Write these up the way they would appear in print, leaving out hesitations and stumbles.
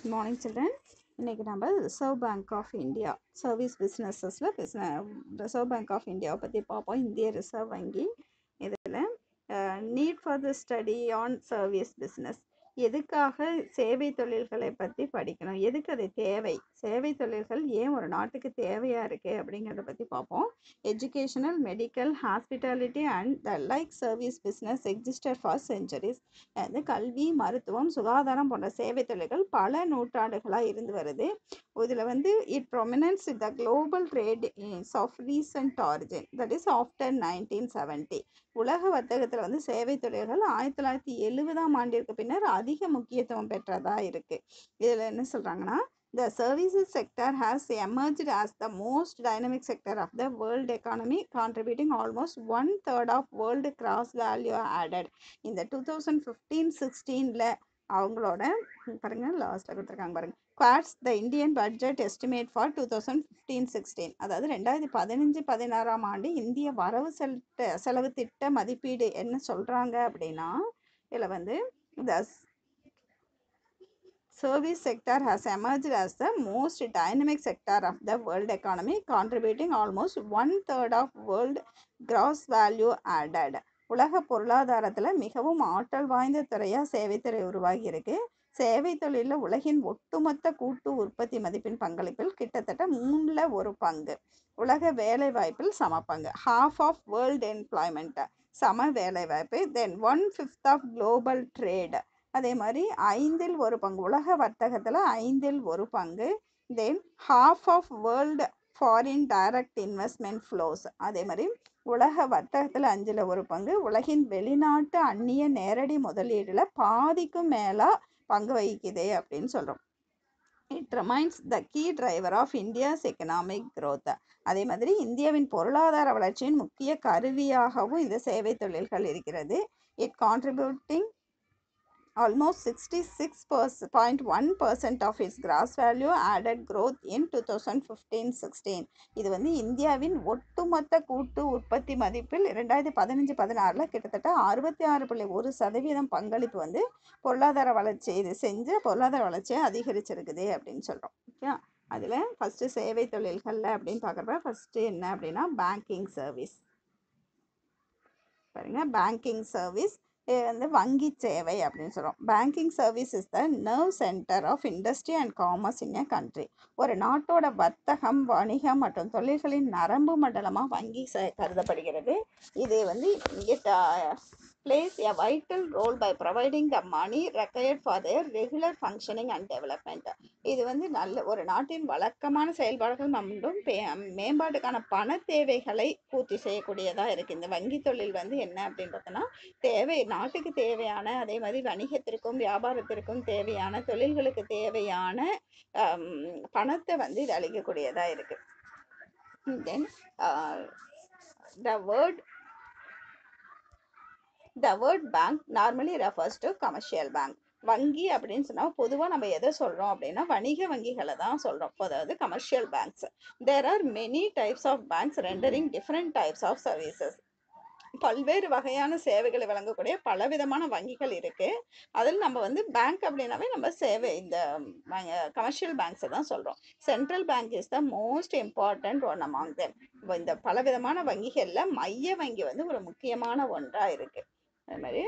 Good morning, children. இன்னைக்கு நம்ம reserve bank of India service பிஸ்னஸஸில் ரிசர்வ் பேங்க் ஆஃப் இந்தியாவை பற்றி பார்ப்போம். இந்திய ரிசர்வ் வங்கி இதில் need for the study on service business, எதுக்காக சேவை தொழில்களை பற்றி படிக்கணும், எதுக்கு அது தேவை, சேவை தொழில்கள் ஏன் ஒரு நாட்டுக்கு தேவையாக இருக்குது அப்படிங்கிறத பற்றி பார்ப்போம். Educational, medical, hospitality and the like service business existed for centuries. வந்து கல்வி, மருத்துவம், சுகாதாரம் போன்ற சேவை தொழில்கள் பல நூற்றாண்டுகளாக இருந்து வருது. இதில் வந்து it prominence the global trade of recent origin, that is after 1970. உலக வர்த்தகத்தில் வந்து சேவை தொழில்கள் 1970 பின்னர் அதிக முக்கியத்துவம் பெற்றதாக இருக்குது. இதில் என்ன சொல்கிறாங்கன்னா, the services sector has emerged as the most dynamic sector of the world economy, contributing almost 1/3 of world gross value added. இந்த 2015-16 அவங்களோட பாருங்க, லாஸ்ட்டில் கொடுத்துருக்காங்க பாருங்க, quartz the Indian budget estimate for 2015-16, அதாவது 2015-16 ஆண்டு இந்திய வரவு செலவு திட்ட மதிப்பீடு என்ன சொல்கிறாங்க அப்படின்னா, இதில் வந்து த service sector has emerged as the most dynamic sector of the world economy, contributing almost 1/3 of world gross value added. உலக பொருளாதாரத்தில் மிகவும் ஆற்றல் வாய்ந்த துறையாக சேவைத்துறை உருவாகி இருக்கு. சேவை தொழிலில் உலகின் ஒட்டுமொத்த கூட்டு உற்பத்தி மதிப்பின் பங்களிப்பில் கிட்டத்தட்ட 1/3. உலக வேலை வாய்ப்பில் சம பங்கு, half of world employment, சம வேலை வாய்ப்பு. தென் 1/5 of global trade, அதே மாதிரி 1/5 உலக வர்த்தகத்தில் 1/5. தென் half of world foreign direct investment flows, அதே மாதிரி உலக வர்த்தகத்தில் 1/5 உலகின் வெளிநாட்டு அந்நிய நேரடி முதலீடுல பாதிக்கும் மேலா பங்கு வகிக்குது அப்படின்னு சொல்றோம். It remains the key driver of India's economic growth. அதே மாதிரி இந்தியாவின் பொருளாதார வளர்ச்சியின் முக்கிய கருவியாகவும் இந்த சேவை தொழில்கள் இருக்கிறது. It contributing almost 66.1% of its gross value added growth in 2015-16. இது வந்து இந்தியாவின் ஒட்டுமொத்த கூட்டு உற்பத்தி மதிப்பில் 2015-16 கிட்டத்தட்ட 66.1% பங்களிப்பு வந்து பொருளாதார வளர்ச்சி இது செஞ்சு பொருளாதார வளர்ச்சியை அதிகரிச்சிருக்குது அப்படின்னு சொல்கிறோம். ஓகே, அதில் ஃபஸ்ட்டு சேவை தொழில்களில் அப்படின்னு பார்க்குறப்ப ஃபஸ்ட்டு என்ன அப்படின்னா பேங்கிங் சர்வீஸ். பாருங்க, பேங்கிங் சர்வீஸ் வந்து வங்கி சேவை அப்படின்னு சொல்கிறோம். Banking service is the nerve centre of industry and commerce in a country. ஒரு நாட்டோட வர்த்தகம், வணிகம் மற்றும் தொழில்களின் நரம்பு மண்டலமாக வங்கி கருதப்படுகிறது. இது வந்து plays a vital role by providing the money required for their regular functioning and development. இது வந்து நல்ல ஒரு நாட்டின் வழக்கமான செயல்பாடுகள் மற்றும் மேம்பாட்டுக்கான பண தேவைகளை பூர்த்தி செய்யக்கூடியதாக இருக்குது. இந்த வங்கி தொழில் வந்து என்ன அப்படின்றதுனா, நாட்டுக்கு தேவையான, அதே மாதிரி வணிகத்திற்கும் வியாபாரத்திற்கும் தேவையான, தொழில்களுக்கு தேவையான பணத்தை வந்து இது அளிக்கக்கூடியதாக இருக்குது. தென் the word bank normally refers to commercial bank. வங்கி அப்படின்னு சொன்னால் பொதுவாக நம்ம எதை சொல்கிறோம் அப்படின்னா வணிக வங்கிகளை தான் சொல்கிறோம். அதாவது commercial banks. There are many types of banks rendering different types of services. பல்வேறு வகையான சேவைகளை வழங்கக்கூடிய பலவிதமான வங்கிகள் இருக்கு. அதில் நம்ம வந்து பேங்க் அப்படின்னாவே நம்ம சேவை இந்த கமர்ஷியல் பேங்க்ஸை தான் சொல்கிறோம். Central bank is the most important one among them. இந்த பலவிதமான வங்கிகளில் மைய வங்கி வந்து ஒரு முக்கியமான ஒன்றாக இருக்குது. அது மாதிரி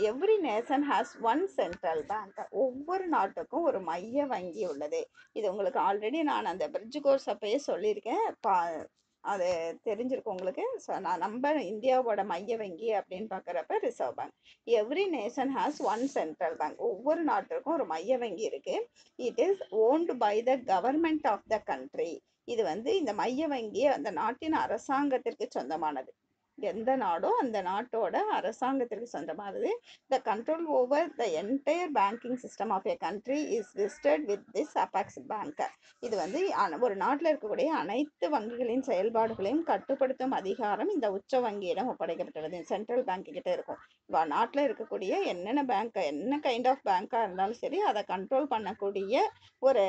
every nation has one central bank. ஒவ்வொரு நாட்டுக்கும் ஒரு மைய வங்கி உள்ளது. இது உங்களுக்கு ஆல்ரெடி நான் அந்த பிரிட்ஜ் கோர்ஸ் அப்பயே சொல்லியிருக்கேன், அது தெரிஞ்சிருக்கும் உங்களுக்கு. ஸோ நம்ம இந்தியாவோட மைய வங்கி அப்படின்னு பார்க்குறப்ப reserve bank. Every nation has one central bank. ஒவ்வொரு நாட்டுக்கும் ஒரு மைய வங்கி இருக்குது. It is owned by the government of the country. இது வந்து இந்த மைய வங்கி அந்த நாட்டின் அரசாங்கத்திற்கு சொந்தமானது. எந்த நாடோ அந்த நாட்டோட அரசாங்கத்திற்கு சொந்தமானது. The control over the entire banking system of a country is vested with this apex bank. இது வந்து ஒரு நாட்டில் இருக்கக்கூடிய அனைத்து வங்கிகளின் செயல்பாடுகளையும் கட்டுப்படுத்தும் அதிகாரம் இந்த உச்ச வங்கியிடம் ஒப்படைக்கப்பட்டுள்ளது. சென்ட்ரல் பேங்க் கிட்ட இருக்கும். நாட்டில் இருக்கக்கூடிய என்னென்ன பேங்க், என்ன கைண்ட் ஆஃப் பேங்காக இருந்தாலும் சரி, அதை கண்ட்ரோல் பண்ணக்கூடிய ஒரு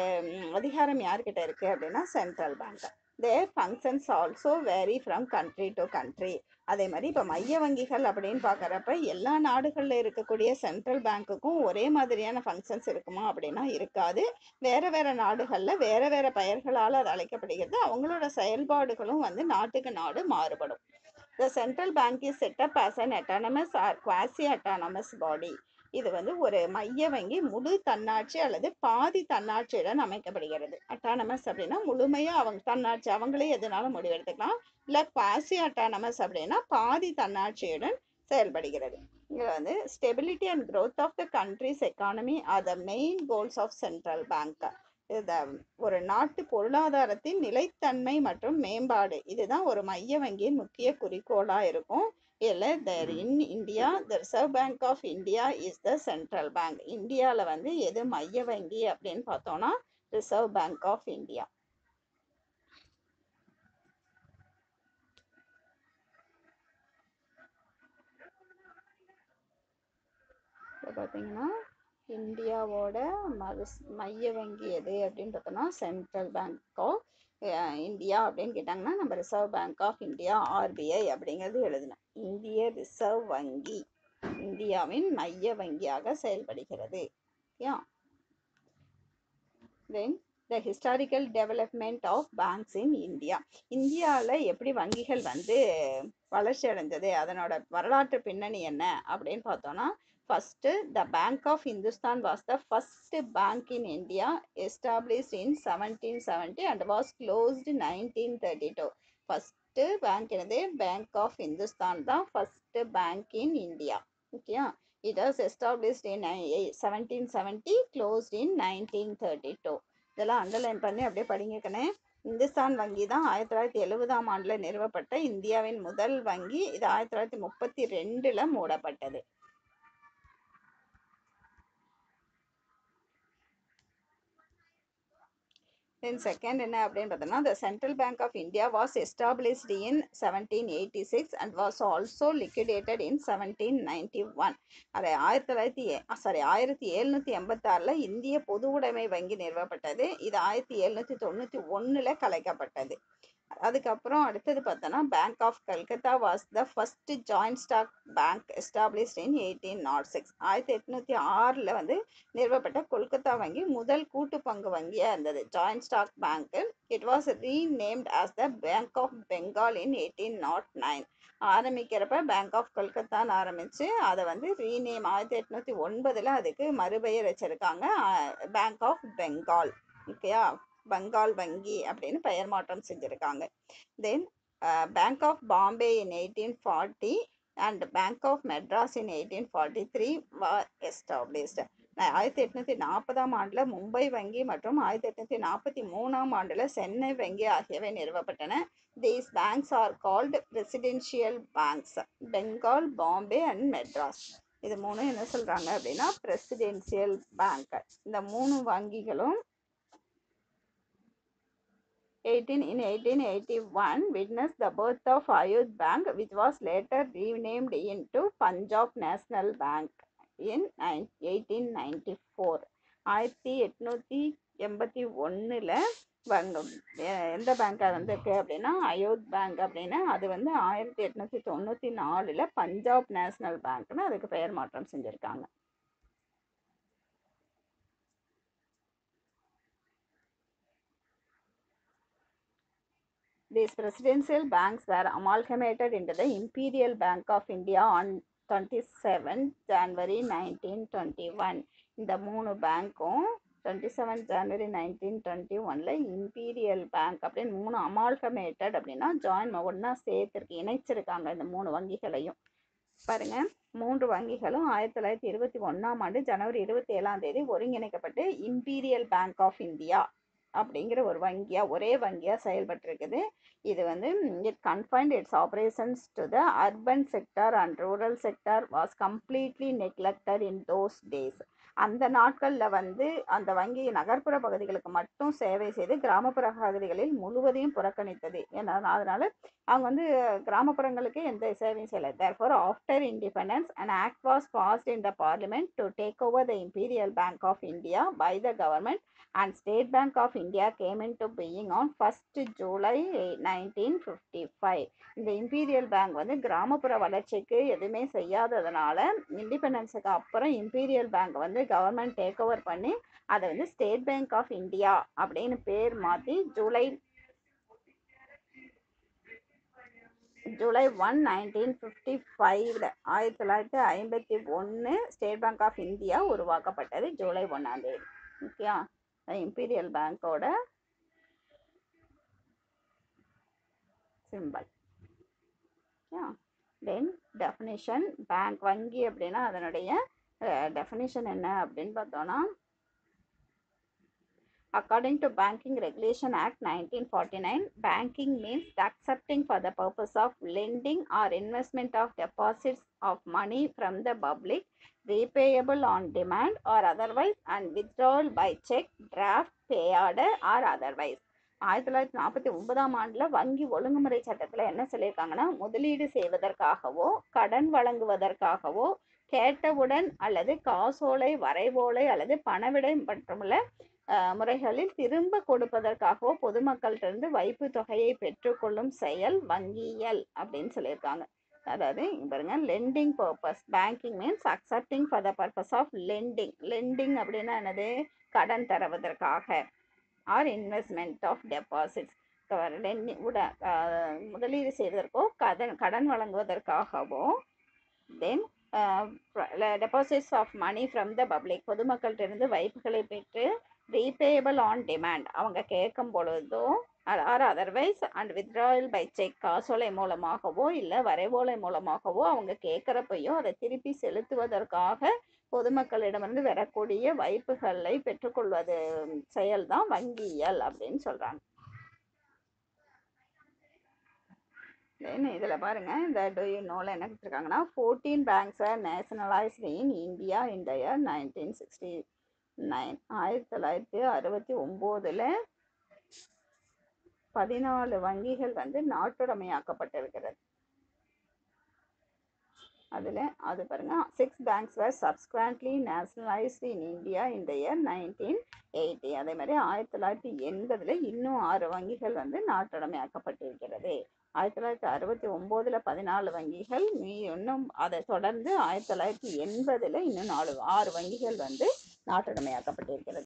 அதிகாரம் யார்கிட்ட இருக்குது அப்படின்னா central bank. their functions also vary from country to country. அதே மாதிரி இப்போ மைய வங்கிகள் அப்படின்னு பார்க்குறப்ப எல்லா நாடுகளில் இருக்கக்கூடிய சென்ட்ரல் பேங்க்குக்கும் ஒரே மாதிரியான ஃபங்க்ஷன்ஸ் இருக்குமா அப்படின்னா இருக்காது. வேறு வேறு நாடுகளில் வேறு வேறு பெயர்களால் அது அழைக்கப்படுகிறது. அவங்களோட செயல்பாடுகளும் வந்து நாட்டுக்கு நாடு மாறுபடும். The central bank is set up as an autonomous or quasi-autonomous body. இது வந்து ஒரு மைய வங்கி முழு தன்னாட்சி அல்லது பாதி தன்னாட்சியுடன் அமைக்கப்படுகிறது. அட்டானமஸ் அப்படின்னா முழுமையா அவங்க தன்னாட்சி, அவங்களே எதுனாலும் முடிவெடுத்துக்கலாம். இல்லை குவாசி அட்டானமஸ் அப்படின்னா பாதி தன்னாட்சியுடன் செயல்படுகிறது. இதில் வந்து stability and growth of the country's economy are the main goals of central bank. ஒரு நாட்டு பொருளாதாரத்தின் நிலைத்தன்மை மற்றும் மேம்பாடு இதுதான் ஒரு மைய வங்கியின் முக்கிய குறிக்கோளா இருக்கும். இதில் in India the Reserve bank of India is the central bank. இந்தியாவில் வந்து எது மைய வங்கி அப்படின்னு பார்த்தோம்னா ரிசர்வ் பேங்க் ஆஃப் இந்தியா. இப்போ பார்த்தீங்கன்னா இந்தியாவோட மைய வங்கி எது அப்படின்னு பார்த்தோம்னா சென்ட்ரல் பேங்க் ஆஃப் இந்தியா அப்படின்னு கேட்டாங்கன்னா நம்ம reserve bank of India RBI அப்படிங்கிறது எழுதணும். இந்திய ரிசர்வ் வங்கி இந்தியாவின் மைய வங்கியாக செயல்படுகிறது. Then the historical development of banks in India. இந்தியாவில் எப்படி வங்கிகள் வந்து வளர்ச்சி அடைஞ்சது, அதனோட வரலாற்று பின்னணி என்ன அப்படின்னு பார்த்தோம்னா first the Bank of Hindustan was the first bank in India established in 1770 and was closed 1932. first bank என்னது Bank of Hindustan தான் first bank in India. okay it was established in 1770 closed in 1932. இதெல்லாம் underline பண்ணி அப்படியே படிங்கக்கனே. இந்துஸ்தான் வங்கி தான் 1970ஆம் ஆண்டில் நிறுவப்பட்ட இந்தியாவின் முதல் வங்கி. இது 1932ல் மூடப்பட்டது. தென் செகண்ட் என்ன அப்படின்னு பார்த்தோம்னா the Central Bank of India was established in 1786 and was also liquidated in 1791. அது 1786ல் இந்திய பொது உடைமை வங்கி நிறுவப்பட்டது. இது 1791ல் கலைக்கப்பட்டது. அதுக்கப்புறம் அடுத்தது பார்த்தோன்னா bank of Calcutta was the first joint stock bank established in 1806. 1806ல் வந்து நிறுவப்பட்ட கொல்கத்தா வங்கி முதல் கூட்டு பங்கு வங்கியாக இருந்தது, joint stock bank. It was renamed as the bank of Bengal in 1809. ஆரம்பிக்கிறப்ப பேங்க் ஆஃப் கொல்கத்தான்னு ஆரம்பித்து அதை வந்து ரீநேம் 1809ல் அதுக்கு மறுபெயர் வச்சுருக்காங்க பேங்க் ஆஃப் பெங்கால். ஓகேயா, பெங்கால் வங்கி அப்படின்னு பெயர் மாற்றம் செஞ்சுருக்காங்க. Then bank of Bombay in 1840 and bank of Madras in 1843 were established. 1840ஆம் ஆண்டில் மும்பை வங்கி மற்றும் 1843ஆம் ஆண்டில் சென்னை வங்கி ஆகியவை நிறுவப்பட்டன. These banks are called presidential banks, Bengal, Bombay and Madras. இது மூணு என்ன சொல்கிறாங்க அப்படின்னா பிரசிடென்ஷியல் பேங்க். இந்த மூணு வங்கிகளும் 1881 witnessed the birth of Ayodh Bank, which was later renamed into Punjab National Bank in 1894. 1881ல் எந்த பேங்காக வந்திருக்கு அப்படின்னா அயோத் பேங்க் அப்படின்னு. அது வந்து 1894ல் பஞ்சாப் நேஷ்னல் பேங்க்னு அதுக்கு பெயர் மாற்றம் செஞ்சுருக்காங்க. These presidential banks were amalgamated into the Imperial Bank of India on 27 January 1921. இந்த மூணு பேங்க்கும் 27 January 1921ல் இம்பீரியல் பேங்க் அப்படின்னு மூணு அமால்கமேட்டட் அப்படின்னா ஜாயின் ஒன்றா சேர்த்துருக்கு, இணைச்சிருக்காங்க இந்த மூணு வங்கிகளையும். பாருங்க, மூன்று வங்கிகளும் 1921ஆம் ஆண்டு ஜனவரி 27ஆம் தேதி ஒருங்கிணைக்கப்பட்டு இம்பீரியல் பேங்க் ஆஃப் இந்தியா அப்படிங்கிற ஒரு வங்கியா ஒரே வங்கியா செயல்பட்டு. இது வந்து it confined it's operations to the urban sector and rural sector was completely neglected in those days. அந்த நாட்கள்ல வந்து அந்த வங்கி நகர்ப்புற பகுதிகளுக்கு மட்டும் சேவை செய்து கிராமப்புற பகுதிகளில் முழுவதையும் புறக்கணித்தது. ஏன்னா அதனால அவங்க வந்து கிராமப்புறங்களுக்கு எந்த சேவையும் செய்யல. Therefore, after independence, an act was passed in the parliament to take over the Imperial Bank of India by the government, and State Bank of India came into being on 1st July 1955. இந்த imperial bank வந்து கிராமப்புற வளர்ச்சிக்கு எதுவுமே செய்யாததுனால இண்டிபெண்டன்ஸுக்கு அப்புறம் imperial bank வந்து government take over பண்ணி அதை வந்து ஸ்டேட் பேங்க் ஆஃப் இந்தியா அப்படின்னு பேர் மாற்றி ஜூலை 1 1955 1951 ஸ்டேட் பேங்க் ஆஃப் இந்தியா உருவாக்கப்பட்டது ஜூலை 1ஆம் தேதி. ஓகே, இம்பீரியல் பேங்கோட சிம்பல். தென் டெஃபினிஷன், பேங்க் வங்கி அப்படின்னா அதனுடைய டெஃபினிஷன் என்ன அப்படின்னு பார்த்தோம்னா, according to Banking Regulation Act 1949, banking means accepting for the purpose of lending or investment of deposits of money from the public, repayable on demand or otherwise, and withdrawal by check, draft, pay order or otherwise. 1949ஆம் ஆண்டுல வங்கி ஒழுங்குமுறை சட்டத்துல என்ன சொல்லியிருக்காங்கன்னா, முதலீடு செய்வதற்காகவோ கடன் வழங்குவதற்காகவோ கேட்டவுடன் அல்லது காசோலை, வரைவோலை அல்லது பணவிடை மற்றுமுள்ள முறைகளில் திரும்ப கொடுப்பதற்காகவோ பொதுமக்கள்கிட்ட வைப்பு தொகையை பெற்றுக்கொள்ளும் செயல் வங்கியல் அப்படின்னு சொல்லியிருக்காங்க. அதாவது பாருங்க, lending purpose, banking means accepting for the purpose of lending. Lending அப்படின்னா என்னது, கடன் தருவதற்காக, ஆர் இன்வெஸ்ட்மெண்ட் ஆஃப் டெபாசிட்ஸ், முதலீடு செய்வதற்கோ கடன் வழங்குவதற்காகவோ, then deposits of money from the public, பொதுமக்கள்கிட்ட வைப்புகளை பெற்று, ரீபேயபிள் ஆன் டிமாண்ட், அவங்க கேட்கும் பொழுதோ, or otherwise, and withdrawal by cheque, காசோலை மூலமாகவோ இல்லை வரைவோலை மூலமாகவோ அவங்க கேட்குறப்பையோ அதை திருப்பி செலுத்துவதற்காக பொதுமக்களிடமிருந்து வரக்கூடிய வைப்புகளை பெற்றுக்கொள்வது செயல்தான் வங்கியியல் அப்படின்னு சொல்றாங்க. இதில் பாருங்க, இந்த டு யூ நோல என்ன கொடுத்துருக்காங்கன்னா, 14 banks R nationalised in India in the year 1969. 1969 14 வங்கிகள் வந்து நாட்டுடைமையாக்கப்பட்டிருக்கிறது. அது பாருங்க, 6 banks were subsequently nationalized in India in the year 1980. அதே மாதிரி 1980 இன்னும் 6 வங்கிகள் வந்து நாட்டுடைமையாக்கப்பட்டிருக்கிறது. 1969 14 வங்கிகள், இன்னும் அதை தொடர்ந்து 1980 இன்னும் 6 வங்கிகள் வந்து நாட்டுடைமையாக்கப்பட்டிருக்கிறது.